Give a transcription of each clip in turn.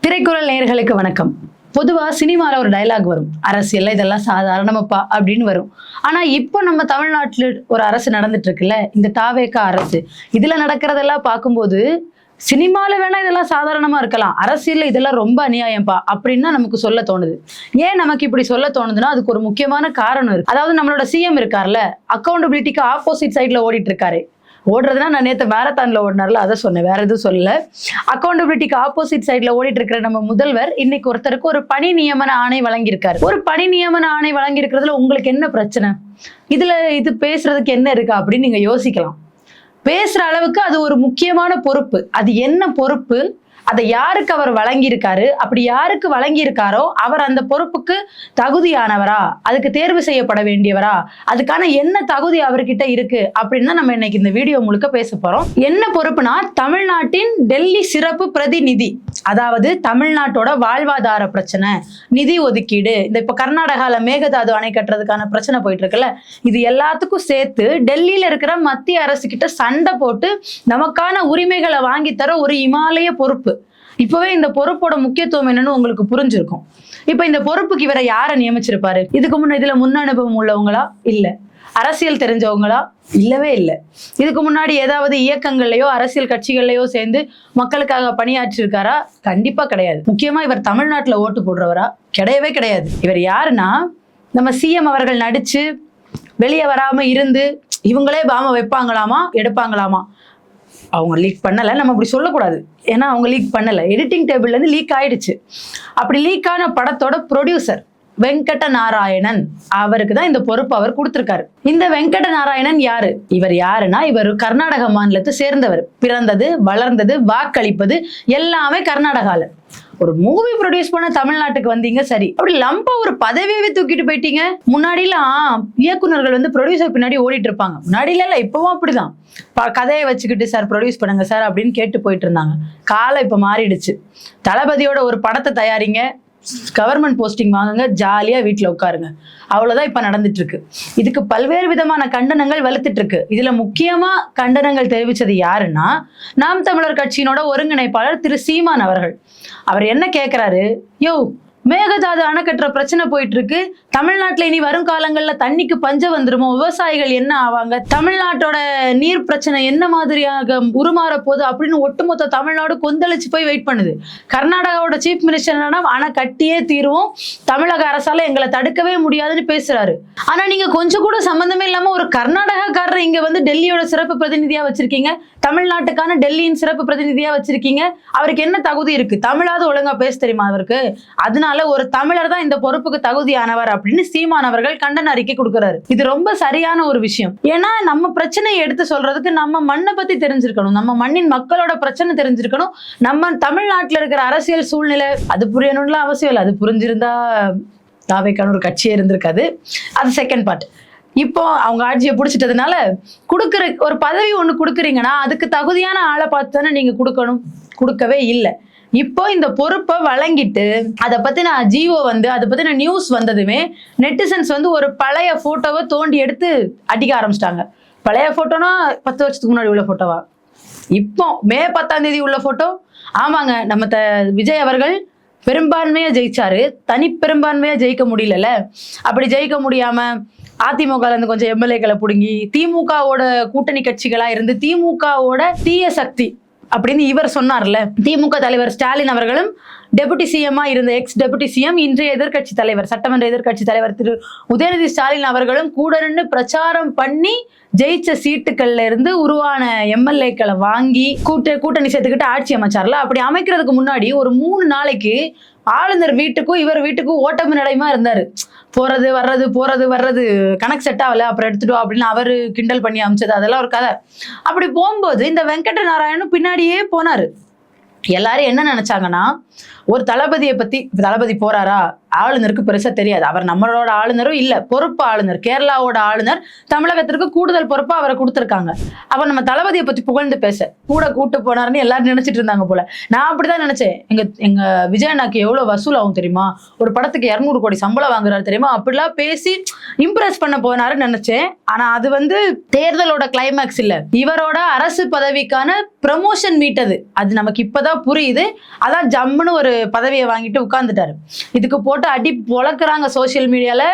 திரைக்குறள் நேயர்களுக்கு வணக்கம். பொதுவா சினிமால ஒரு டயலாக் வரும், அரசியல்ல இதெல்லாம் சாதாரணமாப்பா அப்படின்னு வரும். ஆனா இப்போ நம்ம தமிழ்நாட்டுல ஒரு அரசு நடந்துட்டு இருக்குல்ல, இந்த தாவேகா அரசு, இதுல நடக்கிறதெல்லாம் பார்க்கும்போது சினிமால வேணா இதெல்லாம் சாதாரணமா இருக்கலாம், அரசியல்ல இதெல்லாம் ரொம்ப அநியாயம்ப்பா அப்படின்னு தான் நமக்கு சொல்ல தோணுது. ஏன் நமக்கு இப்படி சொல்ல தோணுதுன்னா அதுக்கு ஒரு முக்கியமான காரணம் இருக்கு. அதாவது நம்மளோட சிஎம் இருக்கார்ல, அக்கௌண்டபிலிட்டிக்கு ஆப்போசிட் சைட்ல ஓடிட்டு இருக்காரு. ஓடுறதுன்னா நான் நேற்று மேரத்தான்ல ஓடினார்ல, அதை சொன்னேன், வேற எதுவும் சொல்லல. அக்கௌண்டபிலிட்டிக்கு ஆப்போசிட் சைட்ல ஓடிட்டு இருக்கிற நம்ம முதல்வர் இன்னைக்கு ஒருத்தருக்கு ஒரு பணி நியமன ஆணை வழங்கியிருக்காரு. ஒரு பணி நியமன ஆணை வழங்கி இருக்கிறதுல உங்களுக்கு என்ன பிரச்சனை? இது பேசுறதுக்கு என்ன இருக்கு அப்படின்னு நீங்க யோசிக்கலாம். பேசுற அளவுக்கு அது ஒரு முக்கியமான பொறுப்பு. அது என்ன பொறுப்பு, அதை யாருக்கு அவர் வழங்கியிருக்காரு, அப்படி யாருக்கு வழங்கியிருக்காரோ அவர் அந்த பொறுப்புக்கு தகுதியானவரா, அதுக்கு தேர்வு செய்யப்பட வேண்டியவரா, அதுக்கான என்ன தகுதி அவர்கிட்ட இருக்கு அப்படின்னு தான் நம்ம இன்னைக்கு இந்த வீடியோ முழுக்க பேச போறோம். என்ன பொறுப்புனா, தமிழ்நாட்டின் டெல்லி சிறப்பு பிரதிநிதி. அதாவது தமிழ்நாட்டோட வாழ்வாதார பிரச்சனை, நிதி ஒதுக்கீடு, இந்த இப்ப கர்நாடகால மேகதாது அணை கட்டுறதுக்கான பிரச்சனை போயிட்டு இருக்குல்ல, இது எல்லாத்துக்கும் சேர்த்து டெல்லியில இருக்கிற மத்திய அரசு கிட்ட சண்டை போட்டு நமக்கான உரிமைகளை வாங்கி தர ஒரு இமாலய பொறுப்பு. இப்பவே இந்த பொறுப்போட முக்கியத்துவம் என்னன்னு உங்களுக்கு புரிஞ்சிருக்கும். இப்ப இந்த பொறுப்புக்கு இவரை யாரை நியமிச்சிருப்பாரு? இதுக்கு முன்ன இதுல முன் அனுபவம் உள்ளவங்களா? இல்ல. அரசியல் தெரிஞ்சவங்களா? இல்லவே இல்லை. இதுக்கு முன்னாடி ஏதாவது இயக்கங்கள்லயோ அரசியல் கட்சிகள்லயோ சேர்ந்து மக்களுக்காக பணியாற்றிருக்காரா? கண்டிப்பா கிடையாது. முக்கியமா இவர் தமிழ்நாட்டுல ஓட்டு போடுறவரா? கிடையவே கிடையாது. இவர் யாருன்னா, நம்ம சிஎம் அவர்கள் நடிச்சு வெளியே வராம இருந்து இவங்களே பாம வைப்பாங்களாமா, எடுப்பாங்களாமா. அவங்க லீக் பண்ணல, நம்ம அப்படி சொல்லக்கூடாது, ஏன்னா அவங்க லீக் பண்ணல, எடிட்டிங் டேபிள்ல இருந்து லீக் ஆயிடுச்சு. அப்படி லீக் ஆன படத்தோட ப்ரொடியூசர் வெங்கட நாராயணன், அவருக்கு தான் இந்த பொறுப்பு அவர் கொடுத்திருக்காரு. இந்த வெங்கட நாராயணன் யாரு? இவர் யாருன்னா, இவர் கர்நாடக மாநிலத்தை சேர்ந்தவர். பிறந்தது, வளர்ந்தது, வாக்களிப்பது எல்லாமே கர்நாடகால. ஒரு மூவி ப்ரொடியூஸ் பண்ண தமிழ்நாட்டுக்கு வந்தீங்க, சரி, அப்படி லம்பா ஒரு பதவியவே தூக்கிட்டு போயிட்டீங்க. முன்னாடிலாம் இயக்குநர்கள் வந்து ப்ரொடியூசர் பின்னாடி ஓடிட்டு இருப்பாங்க. முன்னாடியில இல்ல, இப்பவும் அப்படிதான். கதையை வச்சுக்கிட்டு சார் ப்ரொடியூஸ் பண்ணுங்க சார் அப்படின்னு கேட்டு போயிட்டு இருந்தாங்க. காலம் இப்ப மாறிடுச்சு. தளபதியோட ஒரு படத்தை தயாரிங்க, கவர்மெண்ட் போஸ்டிங் வாங்குங்க, ஜாலியா வீட்டுல உட்காருங்க, அவ்வளவுதான் இப்ப நடந்துட்டு இருக்கு. இதுக்கு பல்வேறு விதமான கண்டனங்கள் வலுத்துட்டு இருக்கு. இதுல முக்கியமா கண்டனங்கள் தெரிவிச்சது யாருன்னா, நாம் தமிழர் கட்சியினோட ஒருங்கிணைப்பாளர் திரு சீமான் அவர்கள். அவர் என்ன கேட்கிறாரு, யோ மேகதாது அணை கட்டுற பிரச்சனை போயிட்டு இருக்கு, தமிழ்நாட்டுல இனி வரும் காலங்கள்ல தண்ணிக்கு பஞ்சம் வந்துருமோ, விவசாயிகள் என்ன ஆவாங்க, தமிழ்நாட்டோட நீர் பிரச்சனை என்ன மாதிரியாக உருமாற போகுது அப்படின்னு ஒட்டுமொத்த தமிழ்நாடு கொந்தளிச்சு போய் வெயிட் பண்ணுது. கர்நாடகாவோட சீஃப் மினிஸ்டர் என்னன்னா, அணை கட்டியே தீர்வோம், தமிழக அரசால எங்களை தடுக்கவே முடியாதுன்னு பேசுறாரு. ஆனா நீங்க கொஞ்சம் கூட சம்பந்தமே இல்லாம ஒரு கர்நாடகாக்காரர் இங்க வந்து டெல்லியோட சிறப்பு பிரதிநிதியா வச்சிருக்கீங்க, தமிழ்நாட்டுக்கான டெல்லியின் சிறப்பு பிரதிநிதியா வச்சிருக்கீங்க. அவருக்கு என்ன தகுதி இருக்கு? தமிழாவது ஒழுங்கா பேச தெரியுமா அவருக்கு? அதனால ஒரு தமிழர் தான் இந்த பொறுப்புக்கு தகுதியானவர் அப்படின்னு சீமான் அவர்கள் கண்டன அறிக்கை கொடுக்கிறாரு. இது ரொம்ப சரியான ஒரு விஷயம். ஏன்னா நம்ம பிரச்சனையை எடுத்து சொல்றதுக்கு நம்ம மண்ணை பத்தி தெரிஞ்சிருக்கணும், நம்ம மண்ணின் மக்களோட பிரச்சனை தெரிஞ்சிருக்கணும், நம்ம தமிழ்நாட்டுல இருக்கிற அரசியல் சூழ்நிலை அது புரியணும்ல அவசியம் இல்லை. அது புரிஞ்சிருந்தா தாவேக்கான ஒரு கட்சியே இருந்திருக்காது. அது செகண்ட் பார்ட். இப்போ அவங்க ஆட்சியை பிடிச்சிட்டதுனால கொடுக்குற ஒரு பதவி ஒண்ணு கொடுக்குறீங்கன்னா அதுக்கு தகுதியான ஆளை பார்த்து தானே நீங்க கொடுக்கணும். கொடுக்கவே இல்லை. இப்போ இந்த பொறுப்பை வழங்கிட்டு அதை பத்தின ஜிஓ வந்து அதை பத்தின நியூஸ் வந்ததுமே நெட்டிசன்ஸ் வந்து ஒரு பழைய போட்டோவை தோண்டி எடுத்து அடிக்க ஆரம்பிச்சிட்டாங்க. பழைய போட்டோனா 10 வருஷத்துக்கு முன்னாடி உள்ள போட்டோவா? இப்போ மே 10ஆம் தேதி உள்ள போட்டோ. ஆமாங்க, நம்ம விஜய் அவர்கள் பெரும்பான்மையா ஜெயிச்சாரு, தனி பெரும்பான்மையா ஜெயிக்க முடியல. அப்படி ஜெயிக்க முடியாம அதிமுக இருந்து கொஞ்சம் எம்எல்ஏக்களை பிடுங்கி திமுகவோட கூட்டணி கட்சிகளா இருந்து திமுகவோட தீய சக்தி அப்படின்னு இவர் சொன்னார்ல, திமுக தலைவர் ஸ்டாலின் அவர்களும் டெபுட்டி சிஎம்மா இருந்த எக்ஸ் டெபுட்டி சிஎம் இன்றைய எதிர்கட்சி தலைவர், சட்டமன்ற எதிர்கட்சி தலைவர் திரு உதயநிதி ஸ்டாலின் அவர்களும் கூட நின்று பிரச்சாரம் பண்ணி ஜெயிச்ச சீட்டுகள்ல இருந்து உருவான எம்எல்ஏக்களை வாங்கி கூட்டணி சேர்த்துக்கிட்டு ஆட்சி அமைச்சார்ல. அப்படி அமைக்கிறதுக்கு முன்னாடி ஒரு 3 நாளைக்கு ஆளுநர் வீட்டுக்கும் இவர் வீட்டுக்கும் ஓட்டம நடைமா இருந்தாரு. போறது வர்றது கணக்கு செட் ஆகல, அப்புறம் எடுத்துட்டோம் அப்படின்னு அவரு கிண்டல் பண்ணி அமைச்சது அதெல்லாம் ஒரு கதை. அப்படி போகும்போது இந்த வெங்கட நாராயணன் பின்னாடியே போனாரு. எல்லாரும் என்ன நினைச்சாங்கன்னா, ஒரு தளபதியை பத்தி, தளபதி போறாரா ஆளுநருக்கு பெருசா தெரியாது. அவர் நம்மளோட ஆளுநரும் இல்ல, பொறுப்பு ஆளுநர், கேரளாவோட ஆளுநர். தமிழகத்திற்கு கூடுதல் பொறுப்பு அவரை கொடுத்துருக்காங்க. அப்ப நம்ம தளபதியை பத்தி புகழ்ந்து பேச கூட கூட்டு போனாருன்னு எல்லாரும் நினைச்சிட்டு இருந்தாங்க போல. நான் அப்படிதான் நினைச்சேன். எங்க விஜய் அண்ணாக்கு எவ்வளவு வசூல் ஆகும் தெரியுமா, ஒரு படத்துக்கு 200 கோடி சம்பளம் வாங்குறாரு தெரியுமா, அப்படிலாம் பேசி இம்ப்ரெஸ் பண்ண போனாருன்னு நினைச்சேன். ஆனா அது தேர்தலோட கிளைமேக்ஸ் இல்ல, இவரோட அரசு பதவிக்கான ப்ரமோஷன் மீட். அது நமக்கு இப்பதான் புரியுது. அதான் ஜம்முன்னு ஒரு பதவியை வாங்கிட்டு உட்கார்ந்துட்டாரு. இதுக்கு போட்டு அடி பொளக்குறாங்க சோசியல் மீடியால.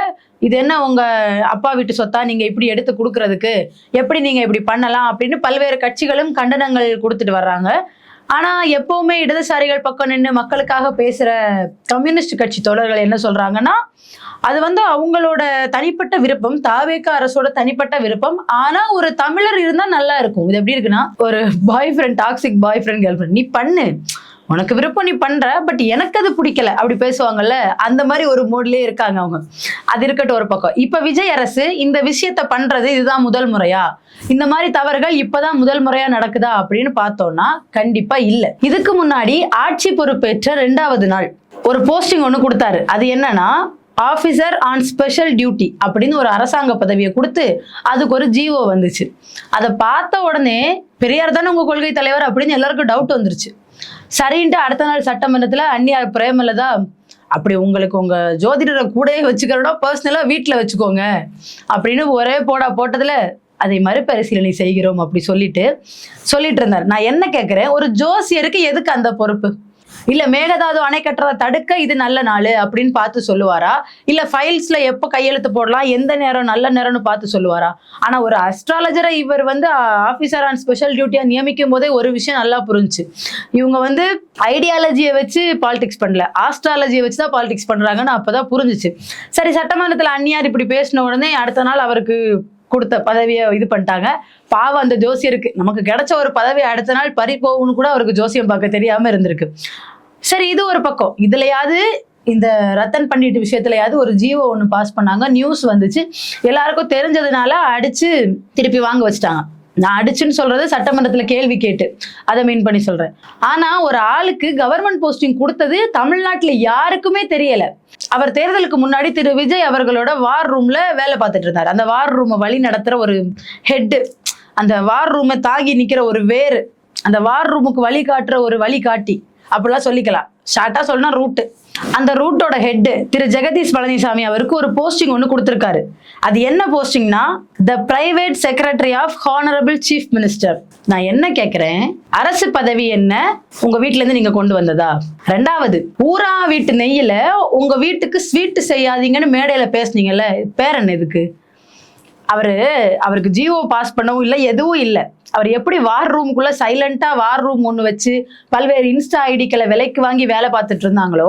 இது என்ன உங்க அப்பா வீட்டு சொத்தா நீங்க இப்படி எடுத்து கொடுக்கறதுக்கு, எப்படி நீங்க இப்படி பண்ணலாம் அப்படின்னு பல்வேறு கட்சிகளும் கண்டனங்கள் கொடுத்துட்டு வர்றாங்க. ஆனா எப்பவுமே இடதுசாரிகள் பக்கம் நின்று மக்களுக்காக பேசுற கம்யூனிஸ்ட் கட்சி தோழர்கள் என்ன சொல்றாங்கன்னா, அது அவங்களோட தனிப்பட்ட விருப்பம், தாவேக அரசோட தனிப்பட்ட விருப்பம். ஆனா ஒரு தமிழர் இருந்தா நல்லா இருக்கும். இது எப்படி இருக்குன்னா, ஒரு பாய் ஃப்ரெண்ட், டாக்ஸிக் பாய் ஃப்ரெண்ட், கேர்ள் ஃப்ரெண்ட், நீ பண்ணு, உனக்கு விருப்பம் நீ பண்ற, பட் எனக்கு அது பிடிக்கல அப்படி பேசுவாங்கல்ல, அந்த மாதிரி ஒரு மூட்லயே இருக்காங்க அவங்க. அது இருக்கட்டும் ஒரு பக்கம். இப்ப விஜய் அரசு இந்த விஷயத்த பண்றது இதுதான் முதல் முறையா, இந்த மாதிரி தவறுகள் இப்பதான் முதல் முறையா நடக்குதா அப்படின்னு பார்த்தோம்னா கண்டிப்பா இல்ல. இதுக்கு முன்னாடி ஆட்சி பொறுப்பேற்ற 2வது நாள் ஒரு போஸ்டிங் ஒண்ணு கொடுத்தாரு. அது என்னன்னா, ஆஃபீஸர் ஆன் ஸ்பெஷல் டியூட்டி அப்படின்னு ஒரு அரசாங்க பதவியை கொடுத்து அதுக்கு ஒரு ஜிஓ வந்துச்சு. அதை பார்த்த உடனே பெரியார் தானே உங்க கொள்கை தலைவர் அப்படின்னு எல்லாருக்கும் டவுட் வந்துருச்சு. சரின்ட்டு அடுத்த நாள் சட்டமன்றத்துல அந்நியார் பிரேமலதா, அப்படி உங்களுக்கு உங்க ஜோதிடரை கூடயே வச்சுக்கிறோம், பர்சனலா வீட்டுல வச்சுக்கோங்க அப்படின்னு ஒரே போட்டதுல அதை மறுபரிசீலனை செய்கிறோம் அப்படி சொல்லிட்டு இருந்தார். நான் என்ன கேட்கிறேன், ஒரு ஜோசியருக்கு எதுக்கு அந்த பொறுப்பு? இல்ல மேகதாது அணை கட்டுறதை தடுக்க இது நல்ல நாள் அப்படின்னு பார்த்து சொல்லுவாரா, இல்ல ஃபைல்ஸ்ல எப்ப கையெழுத்து போடலாம், எந்த நேரம் நல்ல நேரம்னு பார்த்து சொல்லுவாரா? ஆனா ஒரு அஸ்ட்ராலஜரை இவர் ஆபீசர் ஆன் ஸ்பெஷல் டியூட்டியா நியமிக்கும் போதே ஒரு விஷயம் நல்லா புரிஞ்சு, இவங்க ஐடியாலஜியை வச்சு பாலிடிக்ஸ் பண்ணல, ஆஸ்ட்ராலஜியை வச்சுதான் பாலிடிக்ஸ் பண்றாங்கன்னு அப்பதான் புரிஞ்சிச்சு. சரி, சட்டமன்றத்துல அந்நியார் இப்படி பேசின உடனே அடுத்த நாள் அவருக்கு கொடுத்த பதவியை இது பண்ணிட்டாங்க. பாவம் அந்த ஜோசியருக்கு, நமக்கு கிடைச்ச ஒரு பதவி அடுத்த நாள் பறி போகும்னு கூட அவருக்கு ஜோசியம் பார்க்க தெரியாம இருந்திருக்கு. சரி, இது ஒரு பக்கம். இதுலயாவது இந்த ரத்தன் பண்டிட் விஷயத்துலயாவது ஒரு ஜிஓ ஒண்ணு பாஸ் பண்ணாங்க, நியூஸ் வந்துச்சு, எல்லாருக்கும் தெரிஞ்சதுனால அடிச்சு திருப்பி வாங்க வச்சுட்டாங்க. நான் அடிச்சுன்னு சொல்றது சட்டமன்றத்துல கேள்வி கேட்டு அதை மீன் பண்ணி சொல்றேன். ஆனா ஒரு ஆளுக்கு கவர்மெண்ட் போஸ்டிங் கொடுத்தது தமிழ்நாட்டுல யாருக்குமே தெரியல. அவர் தேர்தலுக்கு முன்னாடி திரு விஜய் அவர்களோட வார் ரூம்ல வேலை பார்த்துட்டு இருந்தார். அந்த வார் ரூமை வழி நடத்துற ஒரு ஹெட், அந்த வார் ரூமை தாங்கி நிக்கிற ஒரு வேறு, அந்த வார் ரூமுக்கு வழி காட்டுற ஒரு வழிகாட்டி, அப்படிலாம் சொல்லிக்கலாம். ஷார்ட்டா சொல்லனா ரூட்டு. அந்த ரூட்டோட ஹெட் திரு ஜெகதீஷ் பழனிசாமி அவருக்கு ஒரு போஸ்டிங் ஒன்று கொடுத்துருக்காரு. அது என்ன போஸ்டிங்னா, the private secretary of honourable chief minister. நான் என்ன கேட்கிறேன், அரசு பதவி என்ன உங்க வீட்டுல இருந்து நீங்க கொண்டு வந்ததா? 2வது, ஊரா வீட்டு நெய்யில உங்க வீட்டுக்கு ஸ்வீட் செய்யாதீங்கன்னு மேடையில பேசுனீங்கல்ல, பேர் என்ன இதுக்கு? அவருக்கு ஜிஓ பாஸ் பண்ணவும் இல்லை, எதுவும் இல்லை. அவர் எப்படி வார் ரூமுக்குள்ள சைலண்டா வார் ரூம் ஒன்று வச்சு பல்வேறு இன்ஸ்டா ஐடிக்களை விலைக்கு வாங்கி வேலை பார்த்துட்டு இருந்தாங்களோ,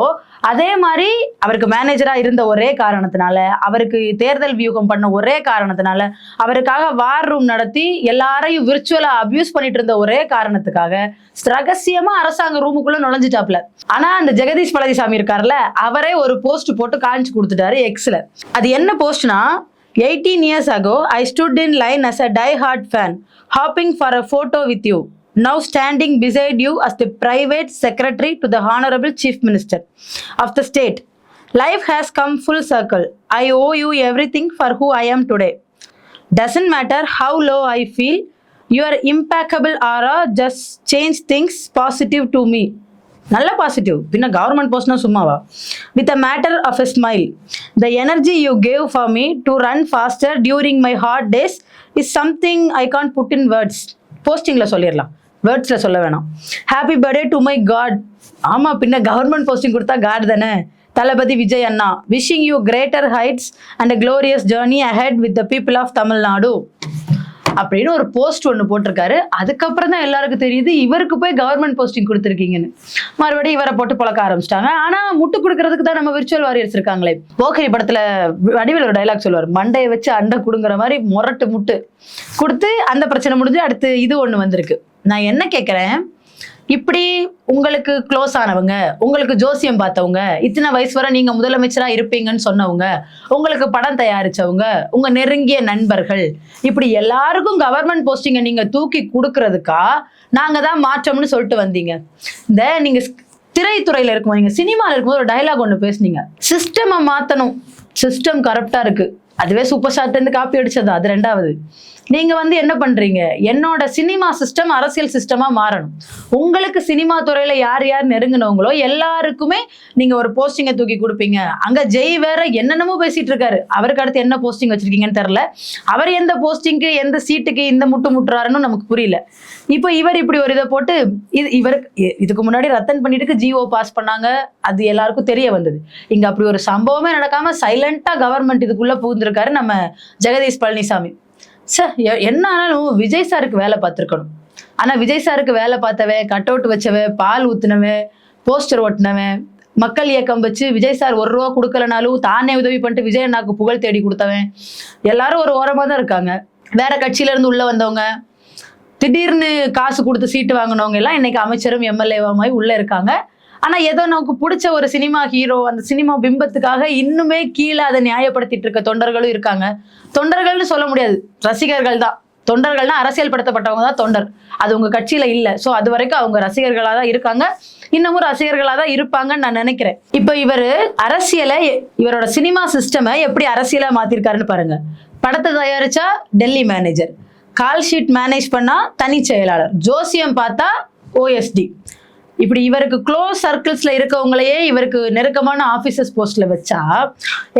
அதே மாதிரி அவருக்கு மேனேஜரா இருந்த ஒரே காரணத்தினால, அவருக்கு தேர்தல் வியூகம் பண்ண ஒரே காரணத்தினால, அவருக்காக வார் ரூம் நடத்தி எல்லாரையும் விர்ச்சுவலா அபியூஸ் பண்ணிட்டு இருந்த ஒரே காரணத்துக்காக ரகசியமா அரசாங்க ரூமுக்குள்ள நுழைஞ்சிட்டாப்ல. ஆனா அந்த ஜெகதீஷ் பழனிசாமி இருக்காருல்ல, அவரே ஒரு போஸ்ட் போட்டு காமிச்சு கொடுத்துட்டாரு எக்ஸ்ல. அது என்ன போஸ்ட்னா, 18 years ago, I stood in line as a die-hard fan, hopping for a photo with you. Now standing beside you as the private secretary to the Honorable Chief Minister of the state. Life has come full circle. I owe you everything for who I am today. Doesn't matter how low I feel, your impeccable aura just changed things positive to me. நல்ல positive, பின்ன government போஸ்ட்னா சும்மாவா? With a matter of a smile, the energy you gave for me to run faster during my hard days is something I can't put in words. போஸ்டிங்ல சொல்லிடலாம், வேர்ட்ஸ்ல சொல்ல வேணாம். Happy birthday to my god. ஆமா, பின்ன government posting கொடுத்தா god தானே. தளபதி விஜய் அண்ணா, wishing you greater heights and a glorious journey ahead with the people of Tamil Nadu அப்படின்னு ஒரு போஸ்ட் ஒன்று போட்டிருக்காரு. அதுக்கப்புறம் தான் எல்லாருக்கும் தெரியுது இவருக்கு போய் கவர்மெண்ட் போஸ்டிங் கொடுத்துருக்கீங்கன்னு. மறுபடியும் இவரை போட்டு பழக்க ஆரம்பிச்சிட்டாங்க. ஆனா முட்டு கொடுக்கறதுக்கு தான் நம்ம விர்ச்சுவல் வாரியர்ஸ் இருக்காங்களே. போக்கிரி படத்துல வடிவேல் ஒரு டைலாக் சொல்லுவார், மண்டையை வச்சு அண்டை கொடுங்குற மாதிரி முரட்டு முட்டு கொடுத்து அந்த பிரச்சனை முடிஞ்சு அடுத்து இது ஒண்ணு வந்திருக்கு. நான் என்ன கேட்கிறேன், இப்படி உங்களுக்கு க்ளோஸ் ஆனவங்க, உங்களுக்கு ஜோசியம் பார்த்தவங்க, இத்தனை வயசு வரை நீங்க முதலமைச்சரா இருப்பீங்கன்னு சொன்னவங்க, உங்களுக்கு படம் தயாரிச்சவங்க, உங்க நெருங்கிய நண்பர்கள், இப்படி எல்லாருக்கும் கவர்மெண்ட் போஸ்டிங்கை நீங்க தூக்கி கொடுக்கறதுக்கா நாங்க தான் மாற்றம்னு சொல்லிட்டு வந்தீங்க. இந்த நீங்க திரைத்துறையில இருக்கும்போது, நீங்க சினிமால இருக்கும்போது ஒரு டயலாக் ஒண்ணு பேசுனீங்க. சிஸ்டமை மாத்தணும், சிஸ்டம் கரப்டா இருக்கு. அதுவே சூப்பர் ஸ்டார்ல இருந்து காப்பி அடிச்சது. அது ரெண்டாவது. நீங்க என்ன பண்றீங்க, என்னோட சினிமா சிஸ்டம் அரசியல் சிஸ்டமா மாறணும். உங்களுக்கு சினிமா துறையில யார் யார் நெருங்கினவங்களோ எல்லாருக்குமே நீங்க ஒரு போஸ்டிங்கை தூக்கி கொடுப்பீங்க. அங்க ஜெய் வேற என்னென்னமோ பேசிட்டு இருக்காரு. அவருக்கு அடுத்து என்ன போஸ்டிங் வச்சிருக்கீங்கன்னு தெரியல. அவர் எந்த போஸ்டிங்க்கு எந்த சீட்டுக்கு இந்த முட்டுறாருன்னு நமக்கு புரியல. இப்போ இவர் இப்படி ஒரு இதை போட்டு இதுக்கு முன்னாடி ரத்தன் பண்ணிட்டு ஜிஓ பாஸ் பண்ணாங்க. அது எல்லாருக்கும் தெரிய வந்தது. இங்க அப்படி ஒரு சம்பவமே நடக்காம சைலண்டா கவர்மெண்ட் இதுக்குள்ள புகுந்திருக்காரு நம்ம ஜெகதீஷ் பழனிசாமி. சார் என்ன ஆனாலும் விஜய் சாருக்கு வேலை பார்த்துருக்கணும். ஆனா விஜய் சாருக்கு வேலை பார்த்தவன், கட் அவுட் வச்சவன், பால் ஊத்துனவன், போஸ்டர் ஒட்டினவன், மக்கள் இயக்கம் வச்சு விஜய் சார் 1 ரூபா கொடுக்கலனாலும் தானே உதவி பண்ணிட்டு விஜய் அண்ணாக்கு புகழ் தேடி கொடுத்தவன், எல்லாரும் ஒரு ஓரமா தான் இருக்காங்க. வேற கட்சியில இருந்து உள்ள வந்தவங்க, திடீர்னு காசு கொடுத்து சீட்டு வாங்கினவங்க எல்லாம் இன்னைக்கு அமைச்சரும் எம்எல்ஏவாய் உள்ள இருக்காங்க. ஆனா ஏதோ நமக்கு பிடிச்ச ஒரு சினிமா ஹீரோ, அந்த சினிமா பிம்பத்துக்காக இன்னுமே கீழே அதை நியாயப்படுத்திட்டு இருக்க தொண்டர்களும் இருக்காங்க. தொண்டர்கள்னு சொல்ல முடியாது, ரசிகர்கள் தான். தொண்டர்கள்னா அரசியல் படுத்தப்பட்டவங்க தான் தொண்டர். அது உங்க கட்சியில இல்ல. சோ அது வரைக்கும் அவங்க ரசிகர்களா தான் இருக்காங்க, இன்னமும் ரசிகர்களா தான் இருப்பாங்கன்னு நான் நினைக்கிறேன். இப்ப இவரு அரசியலை, இவரோட சினிமா சிஸ்டமை எப்படி அரசியலா மாத்திருக்காருன்னு பாருங்க. படத்தை தயாரிச்சா Delhi manager, call sheet manage பண்ணா தனி செயலாளர், ஜோசியம் பார்த்தா ஓஎஸ்டி. இப்படி இவருக்கு க்ளோஸ் சர்க்கிள்ஸ்ல இருக்கவங்களையே இவருக்கு நெருக்கமான ஆபீசர்ஸ் போஸ்ட்ல வச்சா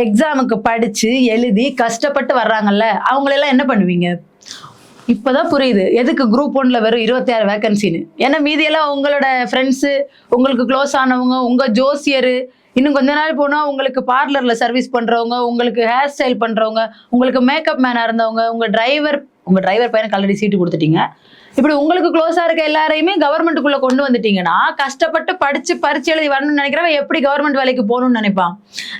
எக்ஸாமுக்கு படிச்சு எழுதி கஷ்டப்பட்டு வர்றாங்கல்ல, அவங்களெல்லாம் என்ன பண்ணுவீங்க? இப்பதான் புரியுது எதுக்கு குரூப் 1ல வெறும் 26 வேகன்சின்னு. ஏன்னா மீதியெல்லாம் உங்களோட ஃப்ரெண்ட்ஸு, உங்களுக்கு க்ளோஸ் ஆனவங்க, உங்க ஜோசியரு, இன்னும் கொஞ்ச நாள் போனா உங்களுக்கு பார்லர்ல சர்வீஸ் பண்றவங்க, உங்களுக்கு ஹேர் ஸ்டைல் பண்றவங்க, உங்களுக்கு மேக்கப் மேனா இருந்தவங்க, உங்க டிரைவர் பையனுக்கு ஆல்ரெடி சீட்டு கொடுத்துட்டீங்க. இப்படி உங்களுக்கு க்ளோஸா இருக்க எல்லாரையுமே கவர்மெண்ட்டுக்குள்ள கொண்டு வந்துட்டீங்கன்னா கஷ்டப்பட்டு படிச்சு பரிச்சு எழுதி வரணும்னு நினைக்கிறவன் எப்படி கவர்மெண்ட் வேலைக்கு போகணும்னு நினைப்பான்.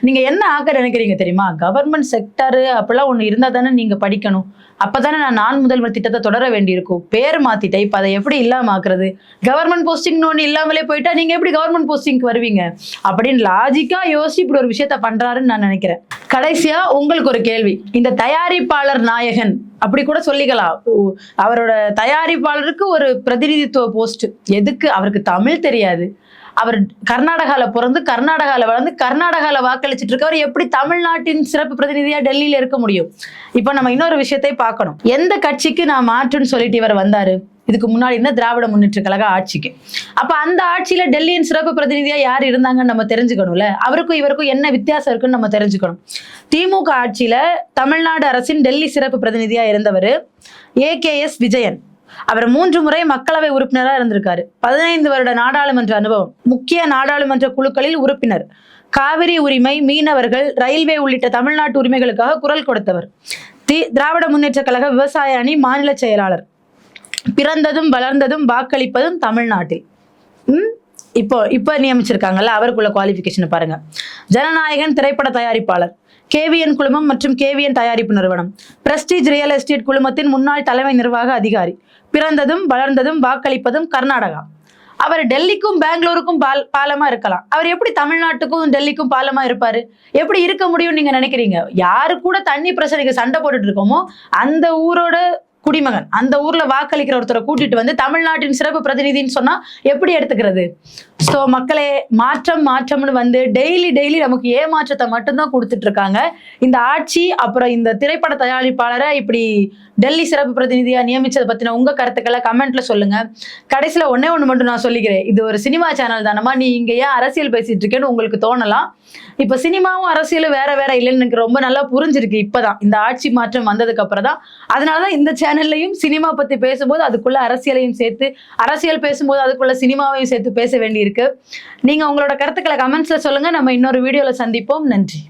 நீங்க என்ன ஆக்க நினைக்கிறீங்க தெரியுமா? கவர்மெண்ட் செக்டர் அப்படிலாம் ஒண்ணு இருந்தா தானே நீங்க படிக்கணும். அப்பதானே நான் முதல்வர் திட்டத்தை தொடர வேண்டியிருக்கும். பேர் மாத்திட்டேன், இப்ப அதை எப்படி இல்லாம ஆக்குறது? கவர்மெண்ட் போஸ்டிங்னு ஒண்ணு இல்லாமலே போயிட்டா நீங்க எப்படி கவர்மெண்ட் போஸ்டிங்க்கு வருவீங்க? அப்படின்னு லாஜிக்கா யோசிச்சு இப்படி ஒரு விஷயத்த பண்றாருன்னு நான் நினைக்கிறேன். கடைசியா உங்களுக்கு ஒரு கேள்வி. இந்த தயாரிப்பாளர் நாயகன் அப்படி கூட சொல்லிக்கலாம். அவரோட தயாரிப்பாளருக்கு ஒரு பிரதிநிதித்துவ போஸ்ட் எதுக்கு? அவருக்கு தமிழ் தெரியாது. அவர் கர்நாடகால பிறந்து கர்நாடகால வளர்ந்து கர்நாடகால வாக்களிச்சுட்டு இருக்கவர் எப்படி தமிழ்நாட்டின் சிறப்பு பிரதிநிதியா டெல்லியில இருக்க முடியும்? இப்ப நம்ம இன்னொரு விஷயத்தை பார்க்கணும். எந்த கட்சிக்கு நான் மாற்றுன்னு சொல்லிட்டு இவர் வந்தாரு? இதுக்கு முன்னாடி இருந்த திராவிட முன்னேற்ற கழக ஆட்சிக்கு. அப்ப அந்த ஆட்சியில டெல்லியின் சிறப்பு பிரதிநிதியா யார் இருந்தாங்கன்னு நம்ம தெரிஞ்சுக்கணும்ல. அவருக்கும் இவருக்கும் என்ன வித்தியாசம் இருக்குன்னு நம்ம தெரிஞ்சுக்கணும். திமுக ஆட்சியில தமிழ்நாடு அரசின் டெல்லி சிறப்பு பிரதிநிதியா இருந்தவர் AKS விஜயன். அவர் 3 முறை மக்களவை உறுப்பினராக இருந்திருக்காரு. 15 வருட நாடாளுமன்ற அனுபவம், முக்கிய நாடாளுமன்ற குழுக்களில் உறுப்பினர், காவிரி உரிமை, மீனவர்கள், ரயில்வே உள்ளிட்ட தமிழ்நாட்டு உரிமைகளுக்காக குரல் கொடுத்தவர், திராவிட முன்னேற்ற கழக விவசாய அணி மாநில செயலாளர், பிறந்ததும் வளர்ந்ததும் வாக்களிப்பதும் தமிழ்நாட்டில். இப்போ நியமிச்சிருக்காங்கல்ல, அவருக்குள்ள குவாலிஃபிகேஷன் பாருங்க. ஜனநாயகன் திரைப்பட தயாரிப்பாளர், KVN குழுமம் மற்றும் KVN தயாரிப்பு நிறுவனம், பிரஸ்டீஜ் ரியல் எஸ்டேட் குழுமத்தின் முன்னாள் தலைமை நிர்வாக அதிகாரி, பிறந்ததும் வளர்ந்ததும் வாக்களிப்பதும் கர்நாடகா. அவர் டெல்லிக்கும் பெங்களூருக்கும் பாலமா இருக்கலாம். அவர் எப்படி தமிழ்நாட்டுக்கும் டெல்லிக்கும் பாலமா இருப்பாரு? எப்படி இருக்க முடியும்னு நீங்க நினைக்கிறீங்க? யாரு கூட தண்ணி பிரச்சனைக்கு சண்டை போட்டுட்டு இருக்கோமோ அந்த ஊரோட குடிமகன், அந்த ஊர்ல வாக்களிக்கிற ஒருத்தரை கூட்டிட்டு வந்து தமிழ்நாட்டின் சிறப்பு பிரதிநிதின்னு சொன்னா எப்படி எடுத்துக்கிறது? சோ மக்களே, மாற்றம்னு வந்து டெய்லி நமக்கு ஏமாற்றத்தை மட்டும்தான் கொடுத்துட்டு இருக்காங்க இந்த ஆட்சி. அப்புறம் இந்த திரைப்பட தயாரிப்பாளரை இப்படி டெல்லி சிறப்பு பிரதிநிதியா நியமிச்சதை பத்தின உங்க கருத்துக்களை கமெண்ட்ல சொல்லுங்க. கடைசியில ஒண்ணு மட்டும் நான் சொல்லிக்கிறேன். இது ஒரு சினிமா சேனல் தானமா, நீ இங்க ஏன் அரசியல் பேசிட்டு இருக்கேன்னு உங்களுக்கு தோணலாம். இப்ப சினிமாவும் அரசியலும் வேற இல்லைன்னு எனக்கு ரொம்ப நல்லா புரிஞ்சிருக்கு. இப்பதான் இந்த ஆட்சி மாற்றம் வந்ததுக்கு அப்புறம் தான். அதனாலதான் இந்த சேனல்லையும் சினிமா பத்தி பேசும்போது அதுக்குள்ள அரசியலையும் சேர்த்து, அரசியல் பேசும்போது அதுக்குள்ள சினிமாவையும் சேர்த்து பேச வேண்டியிருக்கு. நீங்க உங்களோட கருத்துக்களை கமெண்ட்ஸ்ல சொல்லுங்க. நம்ம இன்னொரு வீடியோல சந்திப்போம். நன்றி.